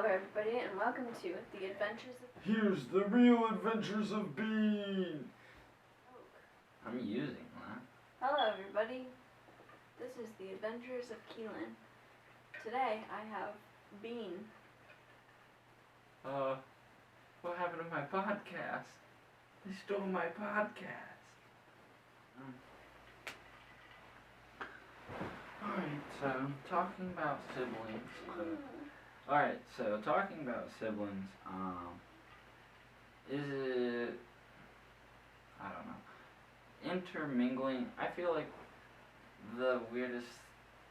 everybody, and welcome to The Adventures of... Here's the real adventures of Bean! I'm using that. Hello everybody, this is The Adventures of Keelyn. Today I have Bean. What happened to my podcast? They stole my podcast. Alright, so talking about siblings. Alright, so talking about siblings, is it, I don't know, intermingling? I feel like the weirdest,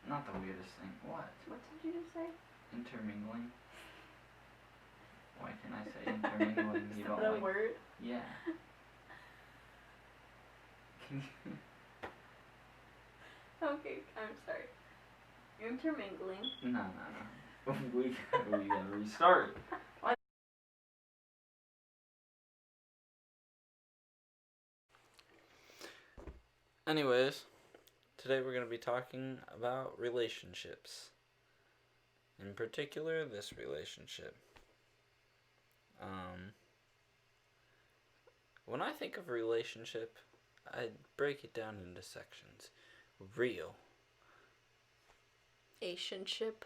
not the weirdest thing, what? What did you just say? Intermingling? Why can't I say intermingling? Is You that don't a like, word? yeah. Can you? Okay, I'm sorry. Intermingling. No. We gotta restart. Anyways, today we're going to be talking about relationships. In particular, this relationship. When I think of relationship, I break it down into sections. Real. Relationship.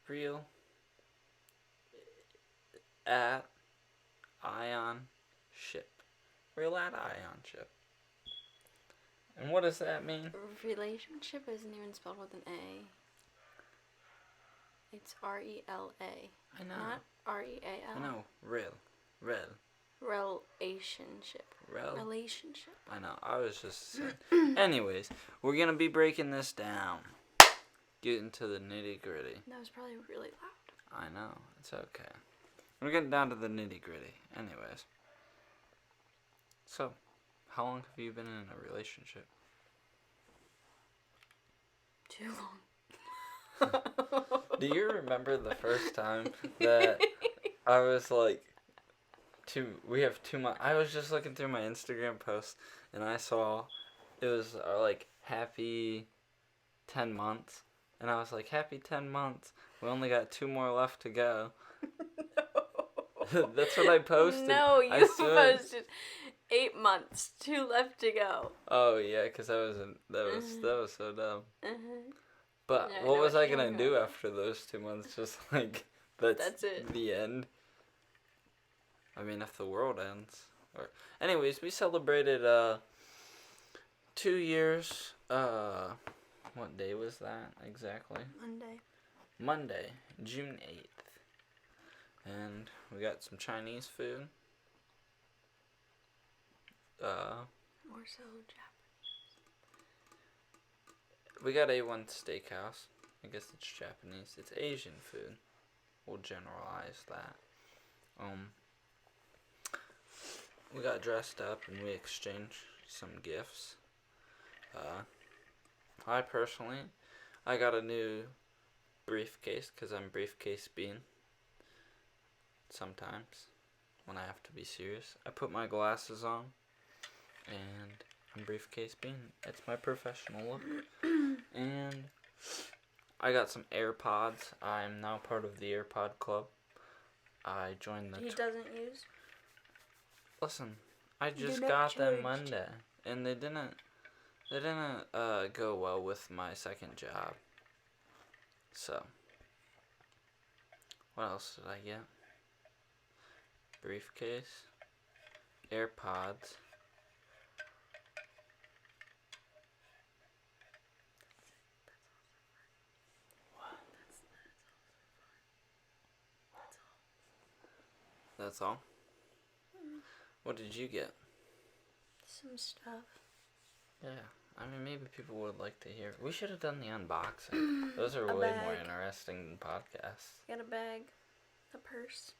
Real. At. Ion. Ship. Real at ion ship. And what does that mean? Relationship isn't even spelled with an A. It's R-E-L-A. I know. Not R-E-A-L. I know. Real. Relationship. Relationship. I know. I was just saying. Anyways, we're going to be breaking this down. Get into the nitty gritty. That was probably really loud. I know. It's okay. We're getting down to the nitty gritty. Anyways. So, how long have you been in a relationship? Too long. Do you remember the first time that I was like, we have 2 months. I was just looking through my Instagram post and I saw it was like happy 10 months. And I was like, happy 10 months. We only got 2 more left to go. That's what I posted. No, you posted 8 months, 2 left to go. Oh yeah, because that was so dumb. But Yeah, what was I gonna do after those 2 months? Just like that's it. The end. I mean, if the world ends. Anyways, we celebrated 2 years. What day was that exactly? Monday, June 8th. And we got some Chinese food. More so Japanese. We got A1 Steakhouse. I guess it's Japanese. It's Asian food. We'll generalize that. We got dressed up and we exchanged some gifts. I personally, I got a new briefcase because I'm Briefcase Bean. Sometimes, when I have to be serious, I put my glasses on, and I'm Briefcase Bean. It's my professional look. And I got some AirPods. I'm now part of the AirPod Club. I joined the... He doesn't use? Listen, I just got them Monday, and they didn't go well with my second job. So, what else did I get? Briefcase, AirPods. What? That's all? What did you get? Some stuff. Yeah, I mean, maybe people would like to hear. We should have done the unboxing. Those are way more interesting than podcasts. Got a bag, a purse,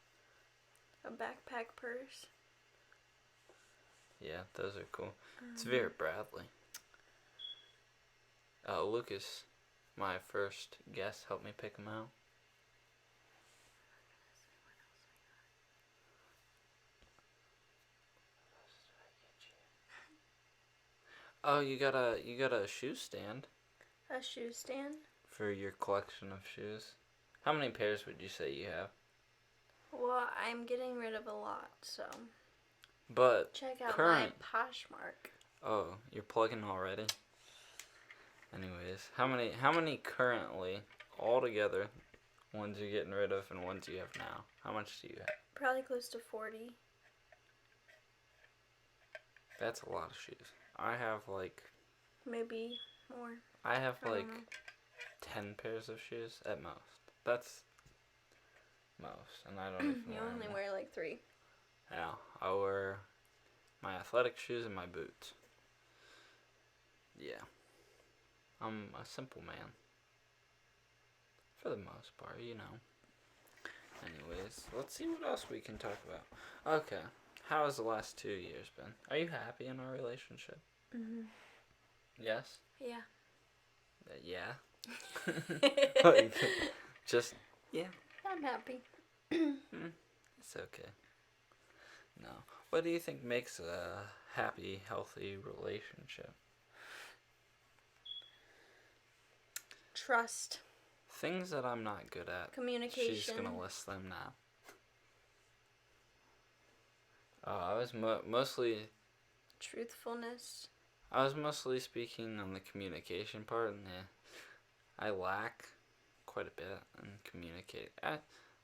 a backpack purse. Yeah, those are cool. It's Vera Bradley. Lucas, my first guest, helped me pick them out. Oh, you got a shoe stand. A shoe stand? For your collection of shoes. How many pairs would you say you have? Well, I'm getting rid of a lot, so But check out current. my Poshmark. Oh, you're plugging already. Anyways, how many currently altogether ones you're getting rid of and ones you have now? How much do you have? Probably close to 40. That's a lot of shoes. I have like Maybe more. I have I don't like know. 10 pairs of shoes at most. That's most, and I don't even You wear only them. wear like 3. Yeah, I wear my athletic shoes and my boots. Yeah. I'm a simple man. For the most part, you know. Anyways, let's see what else we can talk about. Okay. How has the last 2 years been? Are you happy in our relationship? Mhm. Yes? Yeah. Yeah? Like, just, yeah. I'm happy. It's okay. No. What do you think makes a happy, healthy relationship? Trust. Things that I'm not good at. Communication. She's gonna list them now. I was mostly Truthfulness. I was mostly speaking on the communication part, and I lack quite a bit in communicate. I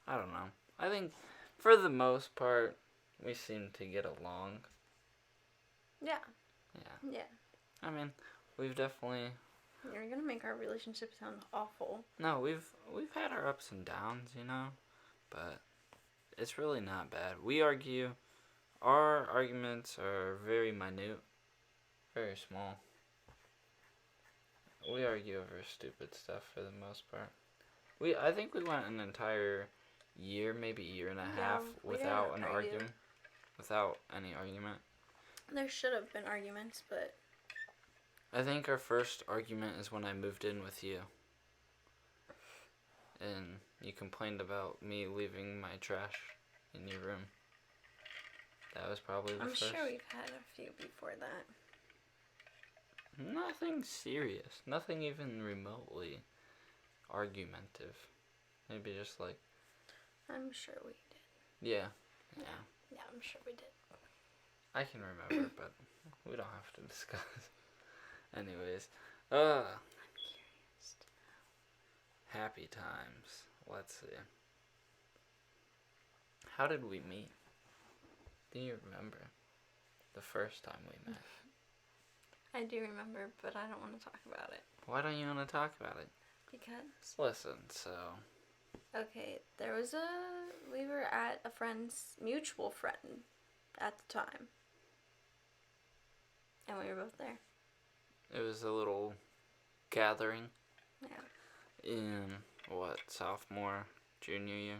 don't know. I think for the most part, we seem to get along. Yeah. Yeah. Yeah. I mean, we've definitely. You're gonna make our relationship sound awful. No, we've had our ups and downs, you know, but it's really not bad. We argue. Our arguments are very minute, very small. We argue over stupid stuff for the most part. I think we went an entire year, maybe year and a half, we without didn't an argue. argument. Without any argument. There should have been arguments, but I think our first argument is when I moved in with you. And you complained about me leaving my trash in your room. That was probably the I'm first. sure we've had a few before that. Nothing serious. Nothing even remotely argumentative. Maybe just like. I'm sure we did. Yeah. Yeah, I'm sure we did. I can remember, but we don't have to discuss. Anyways. I'm curious. Happy times. Let's see. How did we meet? Do you remember the first time we met? I do remember, but I don't want to talk about it. Why don't you want to talk about it? Because, Listen, so. okay, we were at a friend's, mutual friend at the time. And we were both there. It was a little gathering. Yeah. In, sophomore, junior year?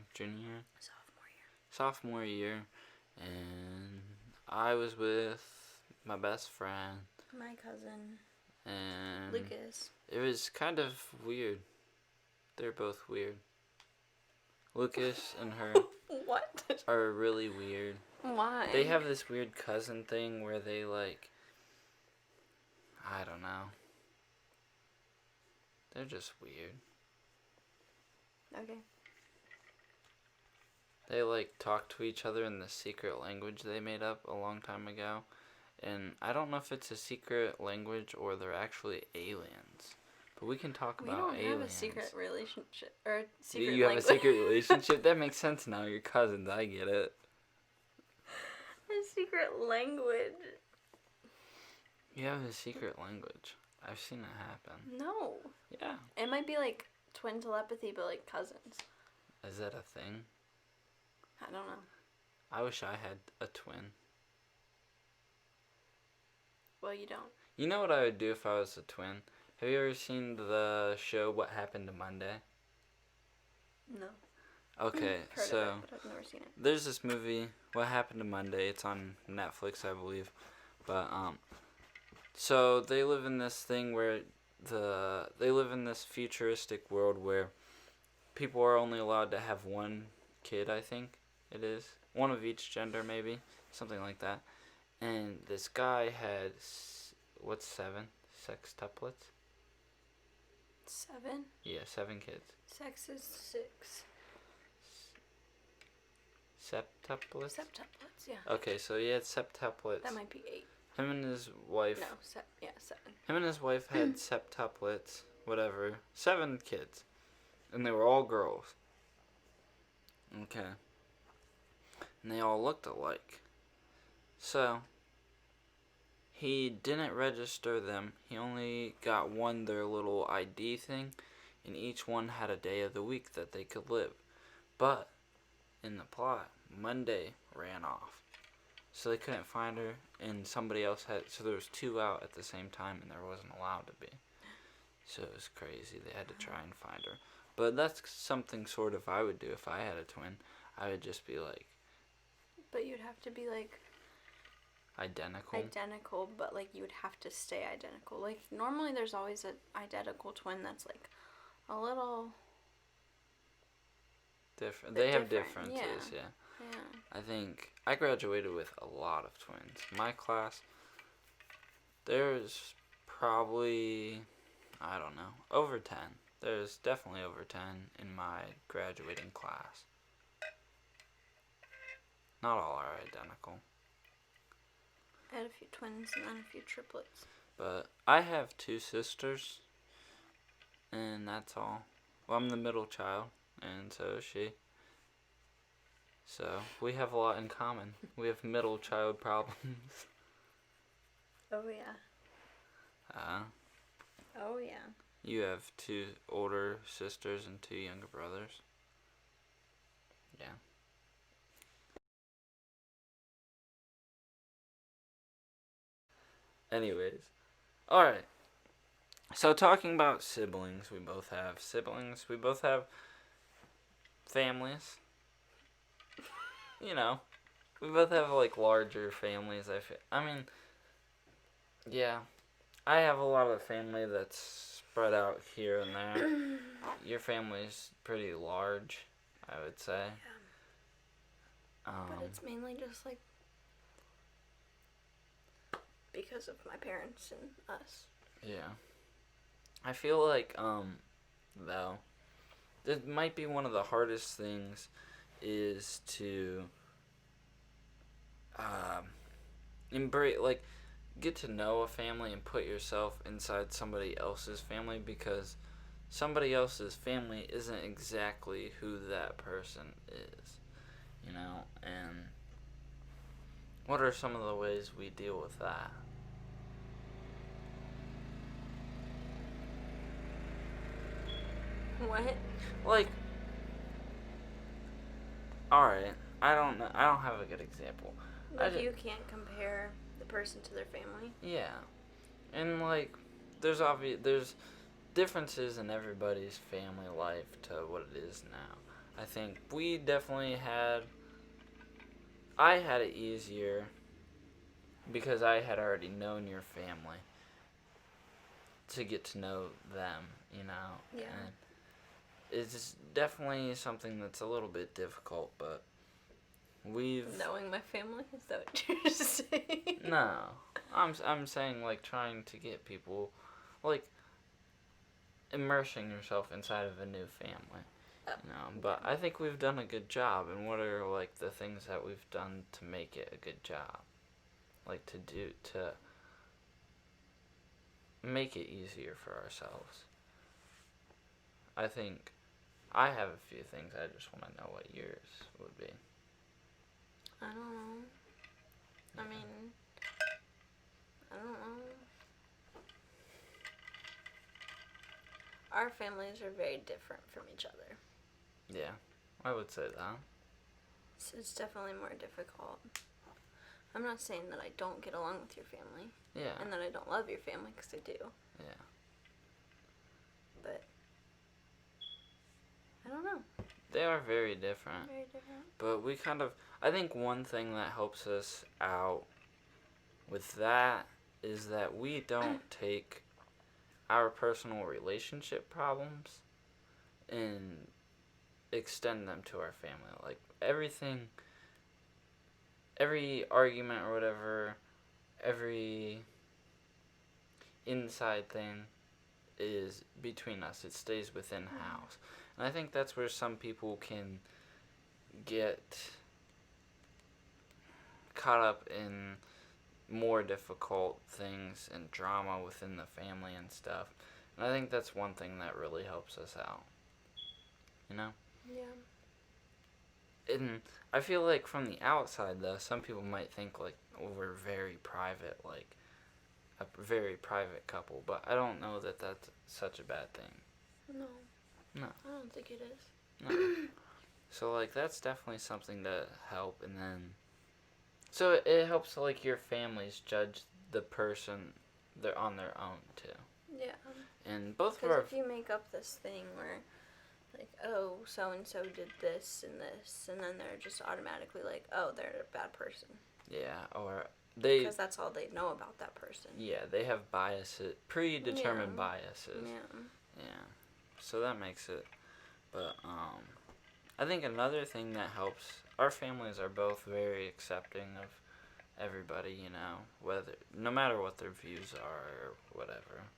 Sophomore year. And I was with my best friend. My cousin. And Lucas. it was kind of weird. They're both weird. Lucas and her What? are really weird. Why? They have this weird cousin thing where they I don't know. They're just weird. Okay. They talk to each other in the secret language they made up a long time ago. And I don't know if it's a secret language or they're actually aliens. But we can talk about aliens. We don't have a secret relationship. Or secret You have language. a secret relationship? That makes sense now. You're cousins. I get it. A secret language. You have a secret language. I've seen it happen. No. Yeah. It might be like twin telepathy, but like cousins. Is that a thing? I don't know. I wish I had a twin. Well, you don't. You know what I would do if I was a twin? Have you ever seen the show What Happened to Monday? No. Okay, Heard so of it, but I've never seen it. there's this movie, What Happened to Monday. It's on Netflix, I believe. But so they live in this thing where they live in this futuristic world where people are only allowed to have one kid, I think it is. One of each gender, maybe. Something like that. And this guy had, 7 sextuplets? 7. Yeah, 7 kids. Sex is 6. Septuplets? Septuplets, yeah. Okay, so he had septuplets. That might be 8. Him and his wife. No, 7. Him and his wife had septuplets, whatever. 7 kids. And they were all girls. Okay. And they all looked alike. So, he didn't register them. He only got one their little ID thing, and each one had a day of the week that they could live. But, in the plot, Monday ran off. So they couldn't find her, and somebody else had, so there was 2 out at the same time, and there wasn't allowed to be. So it was crazy. They had to try and find her. But that's something sort of I would do if I had a twin. I would just be like... But you'd have to be, like... Identical, but, like, you would have to stay identical. Like, normally there's always an identical twin that's, like, a little... different. They have different. differences, yeah. Yeah. I think I graduated with a lot of twins. My class, there's probably, I don't know, over 10. There's definitely over 10 in my graduating class. Not all are identical. I had a few twins and then a few triplets. But I have 2 sisters, and that's all. Well, I'm the middle child, and so is she. So, we have a lot in common. We have middle child problems. Oh, yeah. Oh, yeah. You have 2 older sisters and 2 younger brothers. Yeah. Anyways. Alright. So, talking about siblings, we both have siblings. We both have families. You know, we both have, like, larger families, I mean, yeah, I have a lot of family that's spread out here and there. Your family's pretty large, I would say. Yeah. But it's mainly just, like, because of my parents and us. Yeah. I feel like, though, it might be one of the hardest things is to embrace, like, get to know a family and put yourself inside somebody else's family, because somebody else's family isn't exactly who that person is, you know. And what are some of the ways we deal with that? What? Like, alright, I don't know, I don't have a good example. Like, you can't compare the person to their family. Yeah. And, like, there's differences in everybody's family life to what it is now. I think I had it easier because I had already known your family to get to know them, you know? Yeah. And it's definitely something that's a little bit difficult, but knowing my family? Is that what you're saying? No. I'm saying, like, trying to get people, like, immersing yourself inside of a new family. You know, but I think we've done a good job. And what are, like, the things that we've done to make it a good job? Like, to make it easier for ourselves. I think I have a few things. I just want to know what yours would be. I don't know. I mean, I don't know. Our families are very different from each other. Yeah, I would say that. So it's definitely more difficult. I'm not saying that I don't get along with your family. Yeah. And that I don't love your family, because I do. Yeah. But I don't know. They are very different. Very different. But we I think one thing that helps us out with that is that we don't take our personal relationship problems and extend them to our family. Like, every argument or whatever, every inside thing is between us. It stays within house. And I think that's where some people can get caught up in more difficult things and drama within the family and stuff. And I think that's one thing that really helps us out. You know? Yeah. And I feel like from the outside, though, some people might think, like, we're very private, like, a very private couple. But I don't know that that's such a bad thing. No. No. I don't think it is. No. So, like, that's definitely something to help. And then, so it helps, like, your families judge the person they're on their own, too. Yeah. And both of Because our... if you make up this thing where, like, oh, so-and-so did this, and then they're just automatically like, oh, they're a bad person. Yeah, or they... Because that's all they know about that person. Yeah, they have biases, predetermined Yeah. biases. Yeah. Yeah. So that makes it... But, I think another thing that helps... Our families are both very accepting of everybody, you know, whether... No matter what their views are or whatever.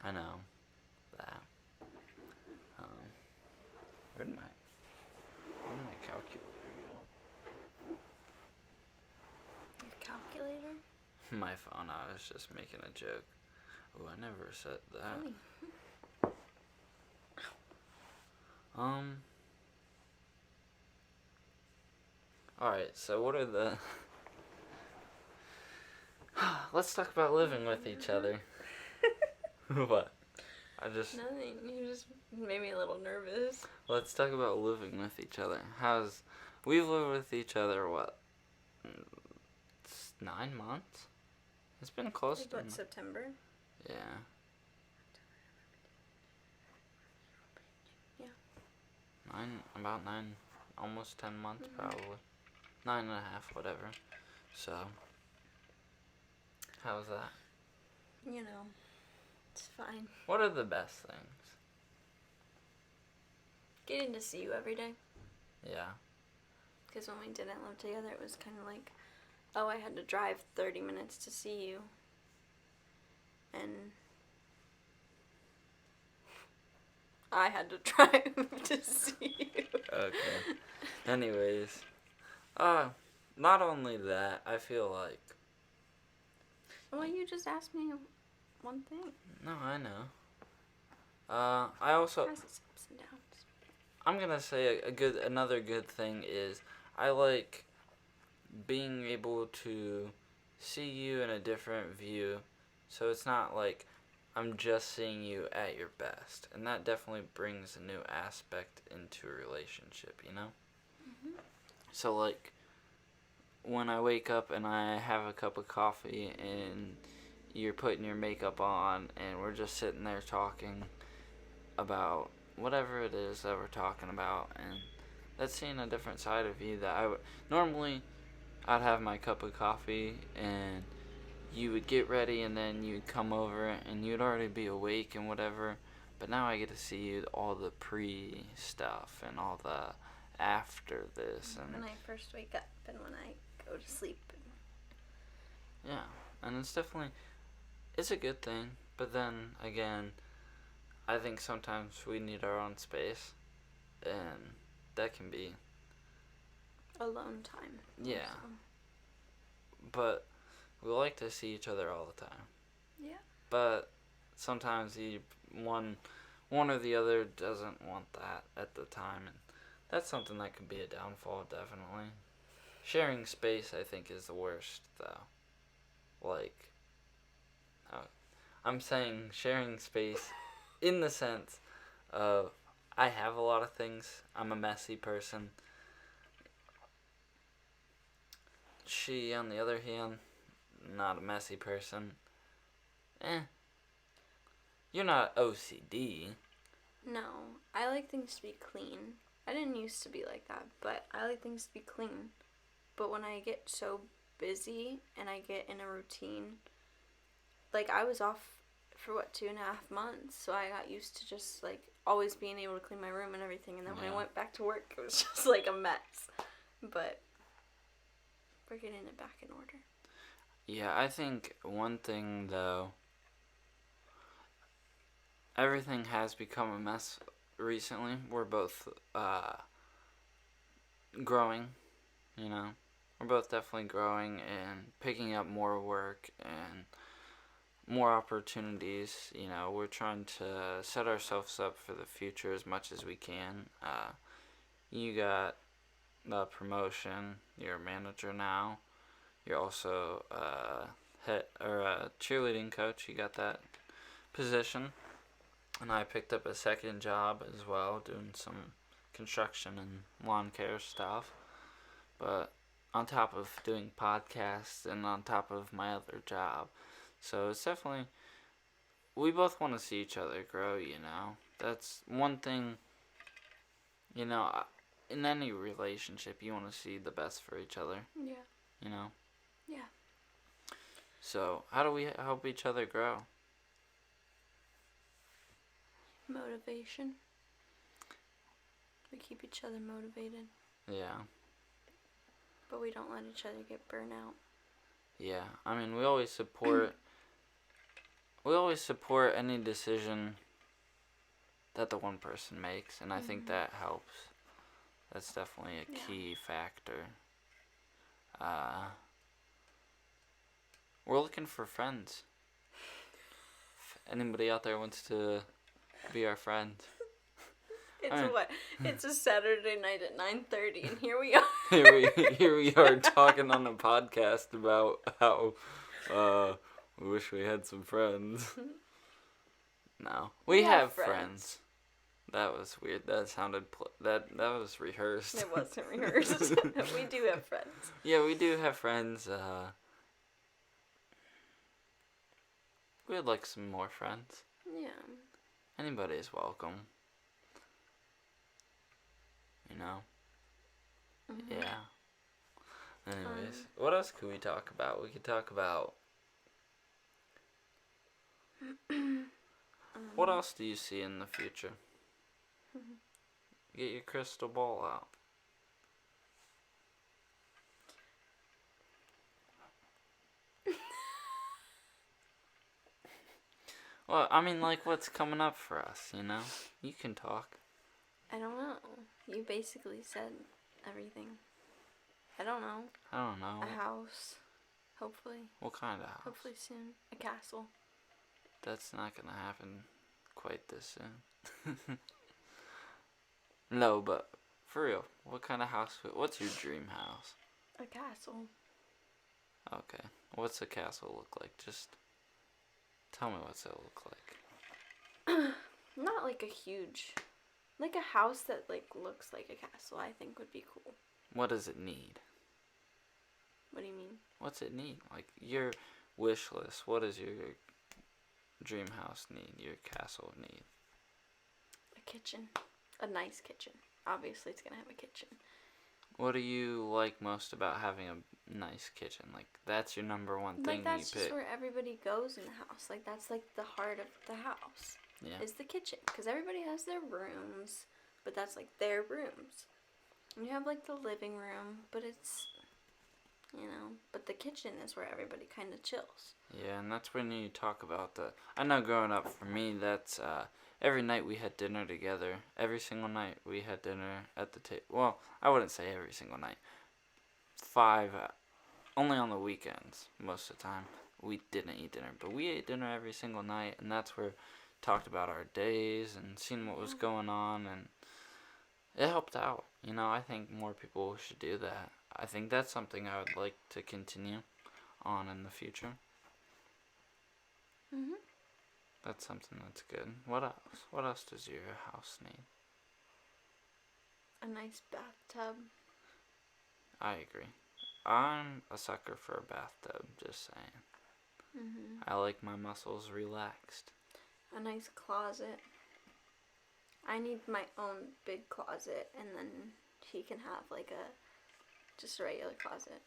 I know that. Where'd my calculator Your calculator? go? My phone, I was just making a joke. Oh, I never said that. Funny. Alright, so what are the... Let's talk about living with each other. What? Nothing. You just made me a little nervous. Let's talk about living with each other. We've lived with each other, what? 9 months? It's been close Like to... what, September? Yeah. Yeah. About 9, almost 10 months probably. 9.5, whatever. So, how's that? You know, it's fine. What are the best things? Getting to see you every day. Yeah. Because when we didn't live together, it was kind of like, oh, I had to drive 30 minutes to see you. And I had to drive to see you. Okay. Anyways. Not only that, I feel like... Well, you just asked me one thing. No, I know. I also... It has its ups and downs. I'm gonna say another good thing is I like being able to see you in a different view, so it's not like I'm just seeing you at your best, and that definitely brings a new aspect into a relationship, you know? Mm-hmm. So like when I wake up and I have a cup of coffee and you're putting your makeup on and we're just sitting there talking about whatever it is that we're talking about, and that's seeing a different side of you that I would normally I'd have my cup of coffee and you would get ready and then you'd come over and you'd already be awake and whatever, but now I get to see you all the pre stuff and all the after this, and when I first wake up and when I go to sleep. yeah, and it's a good thing, but then again, I think sometimes we need our own space, and that can be Alone time. Yeah. Also. But we like to see each other all the time. Yeah. But sometimes one or the other doesn't want that at the time, and that's something that could be a downfall, definitely. Sharing space, I think, is the worst, though. Like, I'm saying sharing space in the sense of I have a lot of things. I'm a messy person. She, on the other hand, not a messy person. You're not OCD. No, I like things to be clean. I didn't used to be like that, but I like things to be clean. But when I get so busy and I get in a routine, like I was off for 2.5 months, so I got used to just like always being able to clean my room and everything, and then when I went back to work, it was just like a mess. But we're getting it back in order. Yeah, I think one thing though, everything has become a mess recently. We're both growing, you know. We're both definitely growing and picking up more work and more opportunities. You know, we're trying to set ourselves up for the future as much as we can. You got the promotion. You're a manager now. You're also a cheerleading coach. You got that position. And I picked up a second job as well, doing some construction and lawn care stuff. But on top of doing podcasts and on top of my other job. So it's definitely, we both want to see each other grow, you know. That's one thing, you know, in any relationship, you want to see the best for each other. Yeah. You know? Yeah. So, how do we help each other grow? Motivation. We keep each other motivated. Yeah. But we don't let each other get burnt out. Yeah. I mean, we always support any decision that the one person makes, and I think that helps. That's definitely a key factor. We're looking for friends. If anybody out there wants to be our friend. It's a Saturday night at 9:30, and here we are. here we are talking on a podcast about how we wish we had some friends. No, we have friends. That was weird. That sounded that was rehearsed. It wasn't rehearsed. We do have friends. Yeah, we do have friends. We would like some more friends. Yeah. Anybody is welcome. You know? Mm-hmm. Yeah. Anyways, what else could we talk about? We could talk about... What else do you see in the future? Get your crystal ball out. Well, I mean, like, what's coming up for us, you know? You can talk. I don't know. You basically said everything. I don't know. I don't know. A house. Hopefully. What kind of house? Hopefully soon. A castle. That's not gonna happen quite this soon. No, but for real, what kind of house? What's your dream house? A castle. Okay. What's a castle look like? Just tell me what's it look like. Not like a huge... Like a house that, like, looks like a castle, I think would be cool. What does it need? What do you mean? What's it need? Like, your wish list. What does your dream house need? Your castle need? A kitchen. A nice kitchen. Obviously, it's gonna have a kitchen. What do you like most about having a nice kitchen? Like, that's your number one thing you pick. Like, that's just where everybody goes in the house. Like, that's, like, the heart of the house. Yeah. Is the kitchen. Because everybody has their rooms, but that's, like, their rooms. And you have, like, the living room, but it's, you know, but the kitchen is where everybody kind of chills. Yeah, and that's when you talk about I know growing up for me, that's, every night we had dinner together. Every single night we had dinner at the table. Well, I wouldn't say every single night. Only on the weekends, most of the time, we didn't eat dinner. But we ate dinner every single night, and that's where talked about our days and seen what was going on, and it helped out. You know, I think more people should do that. I think that's something I would like to continue on in the future. Mhm. That's something that's good. What else? What else does your house need? A nice bathtub. I agree. I'm a sucker for a bathtub, just saying. Mhm. I like my muscles relaxed. A nice closet. I need my own big closet, and then he can have, like, just a regular closet.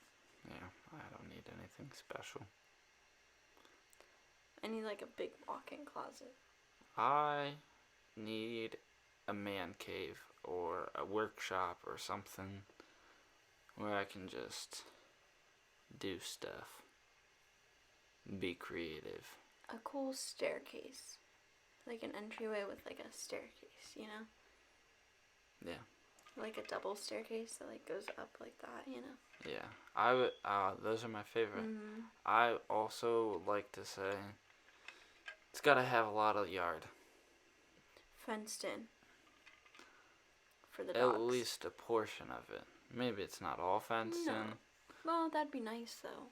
Yeah, I don't need anything special. I need, like, a big walk-in closet. I need a man cave or a workshop or something where I can just do stuff. Be creative. A cool staircase. Like an entryway with like a staircase, you know? Yeah. Like a double staircase that like goes up like that, you know? Yeah. I would. Those are my favorite. Mm-hmm. I also like to say it's gotta have a lot of yard. Fenced in. For the At dogs. least a portion of it. Maybe it's not all fenced No. in. Well, that'd be nice though.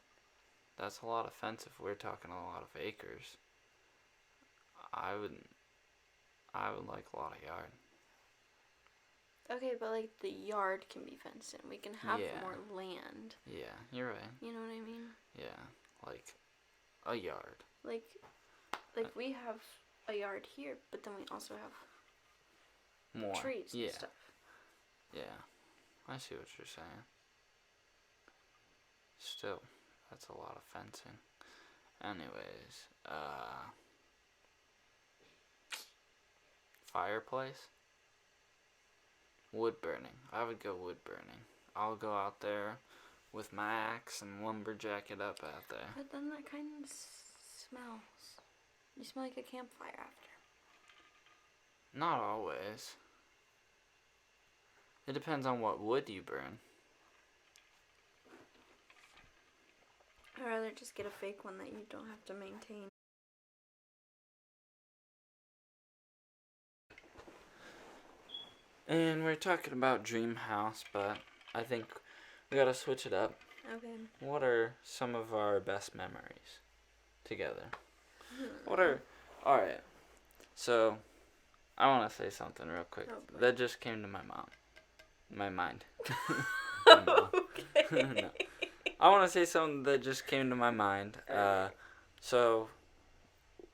That's a lot of fence if we're talking a lot of acres. I would like a lot of yard. Okay, but like the yard can be fenced in. We can have Yeah. more land. Yeah, you're right. You know what I mean? Yeah, like a yard. Like we have a yard here, but then we also have More. trees Yeah. and stuff. Yeah. I see what you're saying. Still, that's a lot of fencing. Anyways, fireplace? Wood burning. I would go wood burning. I'll go out there with my axe and lumberjack it up out there. But then that kind of smells. You smell like a campfire after. Not always. It depends on what wood you burn. I'd rather just get a fake one that you don't have to maintain. And we're talking about dream house, but I think we gotta switch it up. Okay. What are some of our best memories together? Alright, so I want to say something real quick. Oh, boy. That just came to my mind. Okay. No. I want to say something that just came to my mind. So,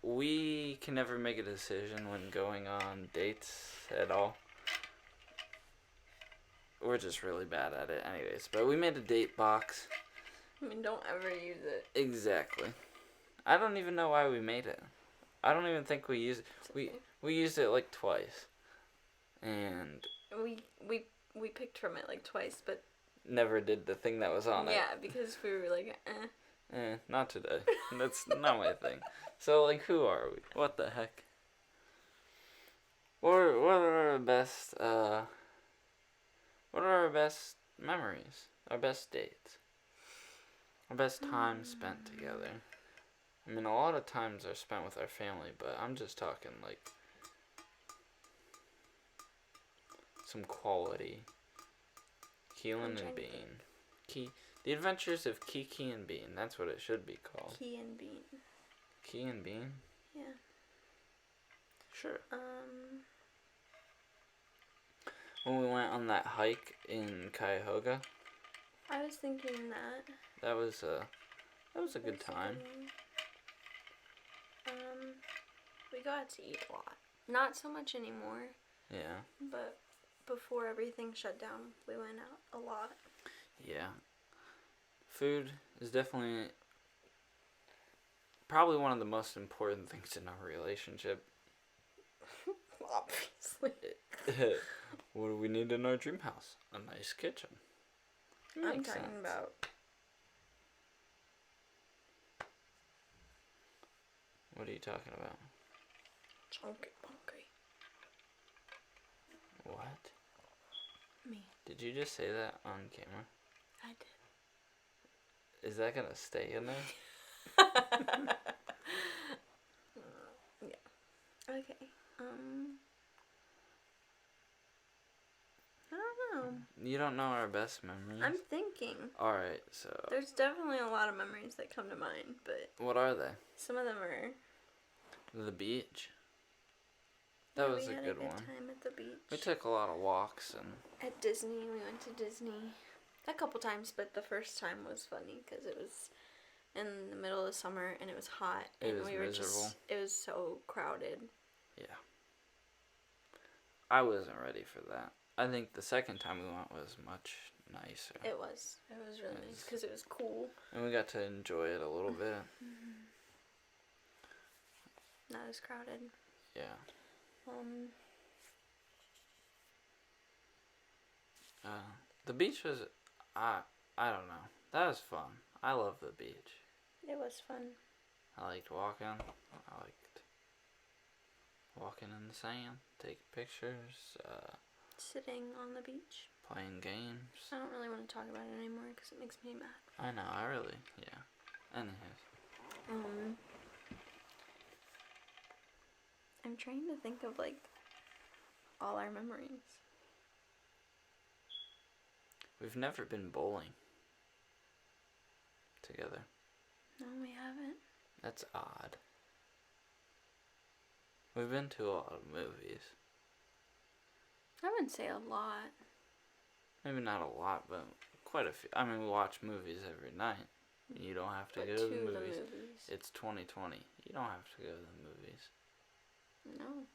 we can never make a decision when going on dates at all. We're just really bad at it anyways. But we made a date box. I mean, don't ever use it. Exactly. I don't even know why we made it. I don't even think we used it. We used it like twice. And we picked from it like twice, but never did the thing that was on it. yeah, because we were like, Not today. That's not my thing. So, like, who are we? What the heck? What are our best, what are our best memories? Our best dates? Our best time spent together? I mean, a lot of times are spent with our family, but I'm just talking, like, some quality. Keelyn and Bean. The Adventures of Kiki and Bean. That's what it should be called. Key and Bean. Key and Bean? Yeah. Sure. When we went on that hike in Cuyahoga, I was thinking that. that was a good time. We got to eat a lot. Not so much anymore, Yeah. but before everything shut down, we went out a lot. Yeah. Food is definitely probably one of the most important things in a relationship. Obviously. What do we need in our dream house? A nice kitchen. I'm Makes talking sense. about. What are you talking about? Chunky punky. What? Me. Did you just say that on camera? I Is that gonna stay in there? did. Yeah. Okay. I don't know. You don't know our best memories? I'm thinking. Alright, so There's definitely a lot of memories that come to mind, but what are they? some of them are. The beach. That was a We had good a good one. time at the beach. We took a lot of walks and At Disney, we went to Disney a couple times, but the first time was funny because it was in the middle of summer and it was hot It and was we were miserable. it was so crowded. yeah. I wasn't ready for that. I think the second time we went was much nicer. It was really nice because it was cool. And we got to enjoy it a little bit. Not as crowded. Yeah. The beach was, I don't know. That was fun. I love the beach. It was fun. I liked walking. I walking in the sand, taking pictures, Sitting on the beach. playing games. I don't really want to talk about it anymore because it makes me mad. I know, yeah. Anyways. I'm trying to think of, like, all our memories. We've never been bowling together. No, we haven't. That's odd. We've been to a lot of movies. I wouldn't say a lot. Maybe not a lot, but quite a few. I mean, we watch movies every night. You don't have to go to the movies. It's 2020. You don't have to go to the movies. No.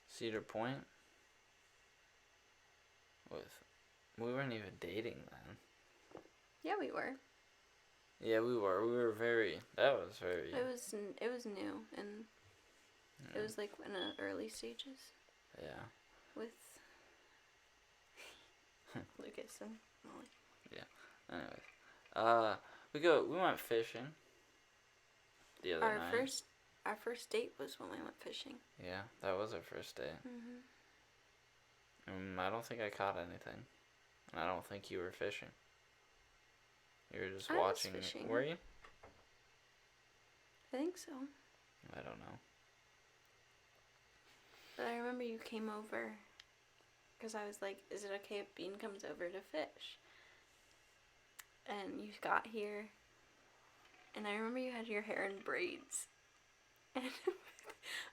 Cedar Point. We weren't even dating then. Yeah, we were. Yeah, we were. We were very. That was very. It was new, and it was like in the early stages. Yeah. With Lucas and Molly. Yeah. Anyways, we went fishing. The other night. Our first date was when we went fishing. Yeah, that was our first date. I don't think I caught anything. And I don't think you were fishing. You were just watching. Was fishing. Were you? I think so. I don't know. But I remember you came over because I was like, is it okay if Bean comes over to fish? And you got here. And I remember you had your hair in braids. And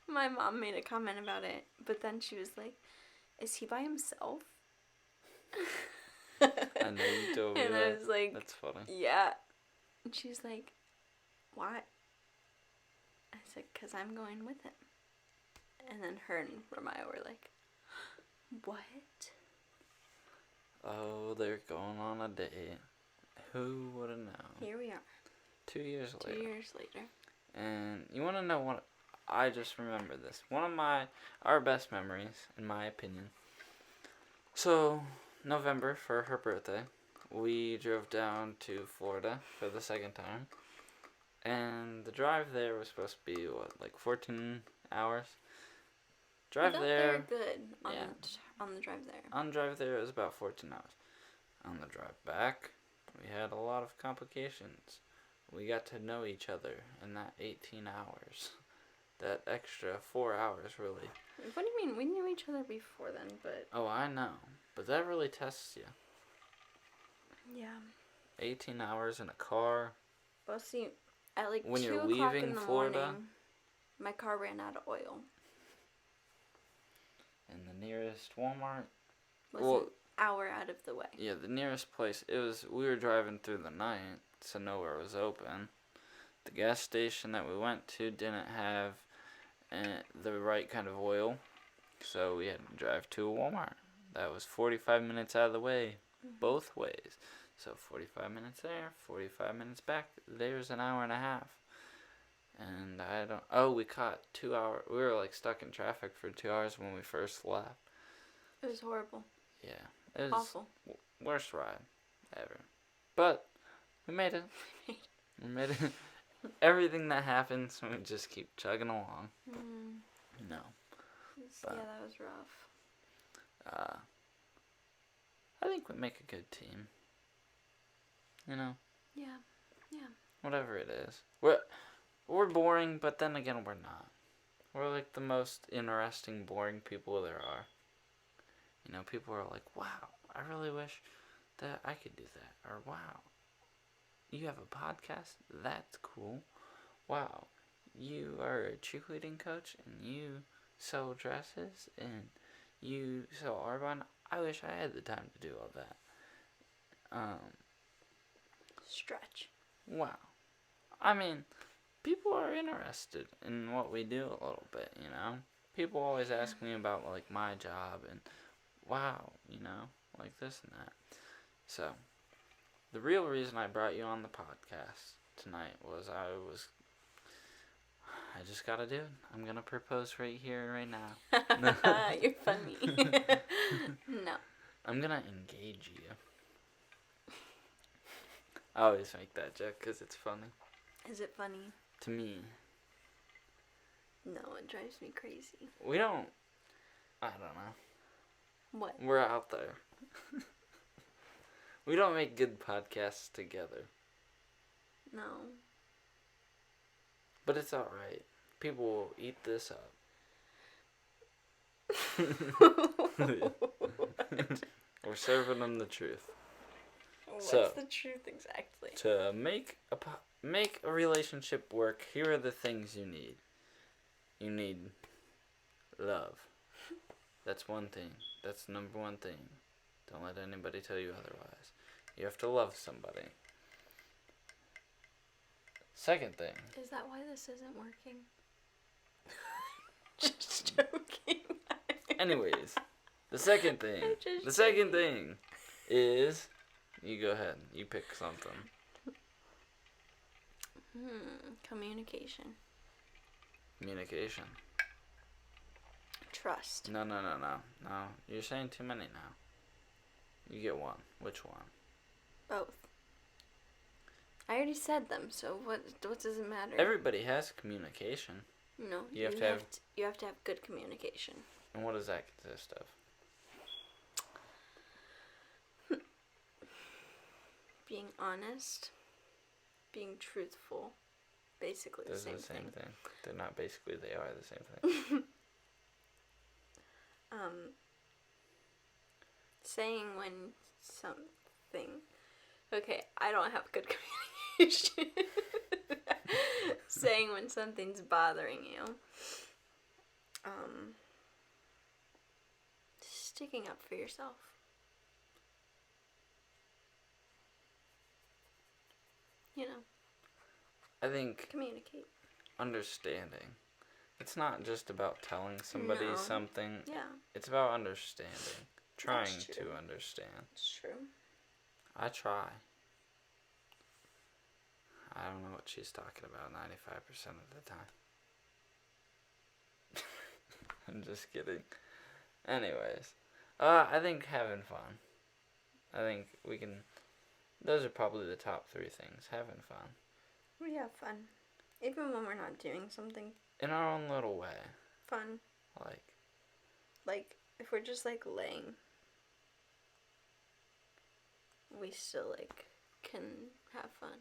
my mom made a comment about it. But then she was like, is he by himself? I know you told me and that. I was like, that's funny. Yeah. And she's like, why? I said, because I'm going with him. And then her and Ramaya were like, what? Oh, they're going on a date. Who would have known? Here we are. 2 years later. 2 years later. And you want to know what? I just remember this. One of our best memories, in my opinion. So, November, for her birthday, we drove down to Florida for the second time. And the drive there was supposed to be, 14 hours? Drive there good on the drive there. On the drive there, it was about 14 hours. On the drive back, we had a lot of complications. We got to know each other in that 18 hours. That extra 4 hours, really. What do you mean? We knew each other before then, but... Oh, I know. But that really tests you. Yeah. 18 hours in a car. Well, see, at like when 2 you're o'clock leaving in the Florida, morning, my car ran out of oil. And the nearest Walmart was an hour out of the way. Yeah, the nearest place, we were driving through the night, so nowhere was open. The gas station that we went to didn't have the right kind of oil, so we had to drive to a Walmart. That was 45 minutes out of the way, both ways. So 45 minutes there, 45 minutes back, there's an hour and a half. And we caught 2 hours, we were stuck in traffic for 2 hours when we first left. It was horrible. Yeah, it was awful. Worst ride ever. But we made it. We made it. Everything that happens, we just keep chugging along. No. Yeah, that was rough. I think we make a good team. You know? Yeah. Whatever it is. We're boring, but then again, we're not. We're like the most interesting, boring people there are. You know, people are like, wow, I really wish that I could do that. Or, wow, you have a podcast? That's cool. Wow, you are a cheerleading coach and you sew dresses and you sew Arbonne? I wish I had the time to do all that. Stretch. Wow. I mean, people are interested in what we do a little bit, you know? People always ask me about, my job and, wow, you know, this and that. So, the real reason I brought you on the podcast tonight was I just gotta do it. I'm gonna propose right here, right now. You're funny. No. I'm gonna engage you. I always make that joke because it's funny. Is it funny? To me. No, it drives me crazy. We don't... I don't know. What? We're out there. We don't make good podcasts together. No. But it's alright. People will eat this up. We're serving them the truth. What's So, the truth exactly? To make a relationship work, here are the things you need. You need love. That's one thing. That's the number one thing. Don't let anybody tell you otherwise. You have to love somebody. Second thing. Is that why this isn't working? Just joking. Anyways, the second thing. The second thing is, you go ahead. You pick something. Communication. Communication. Trust. No. You're saying too many now. You get one. Which one? Both. I already said them, so what does it matter? Everybody has communication. No, you have to have good communication. And what does that consist of? Being honest, being truthful, basically Those the are same thing. They're not basically, they are the same thing. Saying when something... Okay, I don't have good communication. Saying when something's bothering you. Sticking up for yourself. You know. I think Communicate. understanding. It's not just about telling somebody something. Yeah. It's about understanding. Trying That's true. to understand. It's true. I try. I don't know what she's talking about 95% of the time. I'm just kidding. Anyways. I think having fun. I think we can... Those are probably the top 3 things. Having fun. We have fun. Even when we're not doing something In our own little way. fun. Like, If we're just, laying, we still, can have fun.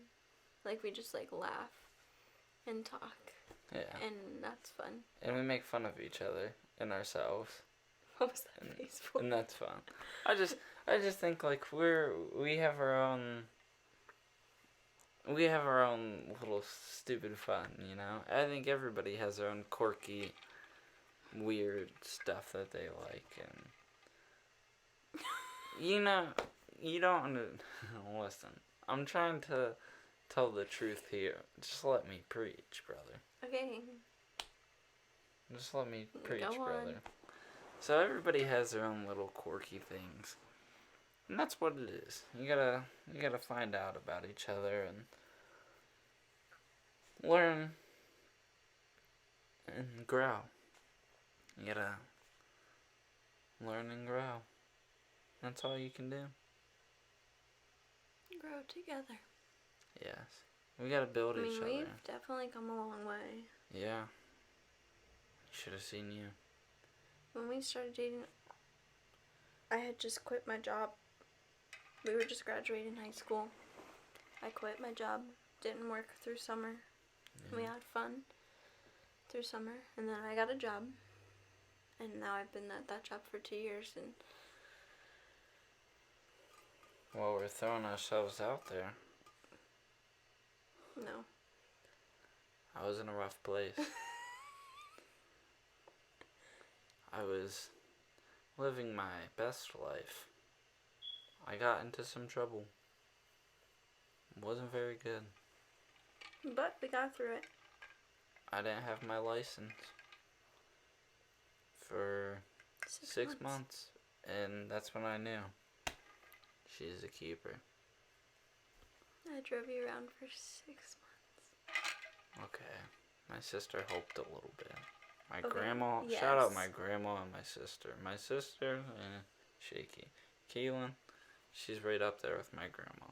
We just, laugh and talk. yeah. And that's fun. And we make fun of each other and ourselves. What was that face for? And that's fun. I just think, we have our own little stupid fun, you know? I think everybody has their own quirky, weird stuff that they like, and... You know, you don't... Listen, I'm trying to tell the truth here. Just let me preach, brother. Okay. Just let me preach, Go on. brother. So everybody has their own little quirky things. And that's what it is. You gotta find out about each other and learn and grow. You gotta learn and grow. That's all you can do. Grow together. Yes. We gotta build each other. We've definitely come a long way. Yeah. Should have seen you. When we started dating, I had just quit my job. We were just graduating high school. I quit my job. Didn't work through summer. Yeah. We had fun through summer. And then I got a job. And now I've been at that job for 2 years. And Well, we're throwing ourselves out there. no. I was in a rough place. I was living my best life. I got into some trouble. It wasn't very good. But we got through it. I didn't have my license for 6 months. And that's when I knew. She's a keeper. I drove you around for 6 months. Okay. My sister helped a little bit. My Okay, grandma, yes. shout out my grandma and my sister. My sister, shaky. Keelyn, she's right up there with my grandma.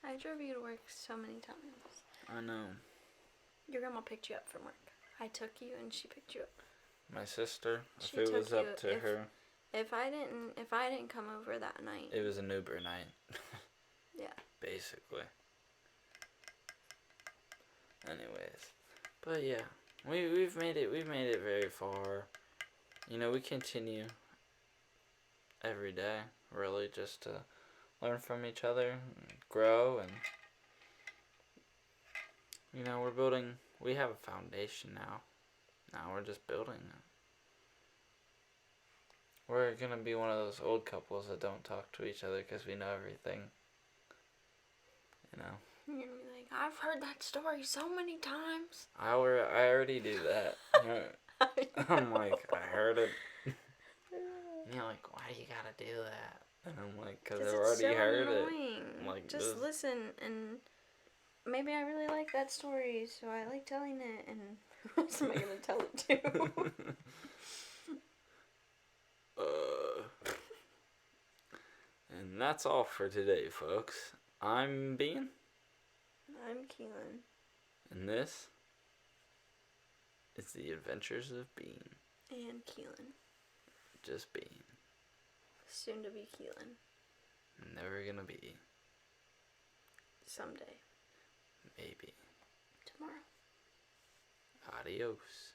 I drove you to work so many times. I know. Your grandma picked you up from work. I took you and she picked you up. My sister, She if it took was up to her. If I didn't come over that night. It was an Uber night. Yeah. Basically. Anyways. But yeah. We've made it very far. You know, we continue every day, really, just to learn from each other and grow, and you know, we have a foundation now. Now we're just building it. We're gonna be one of those old couples that don't talk to each other because we know everything. You know. You're gonna be like, I've heard that story so many times. I already do that. I'm like, I heard it. And you're like, why do you gotta do that? And I'm like, because I've already so heard annoying. it. Like, just listen, and maybe I really like that story, so I like telling it, and who else am I gonna tell it to? And that's all for today, folks. I'm Bean. I'm Keelyn. And this is the Adventures of Bean. And Keelyn. Just Bean. Soon to be Keelyn. Never gonna be. Someday. Maybe. Tomorrow. Adios.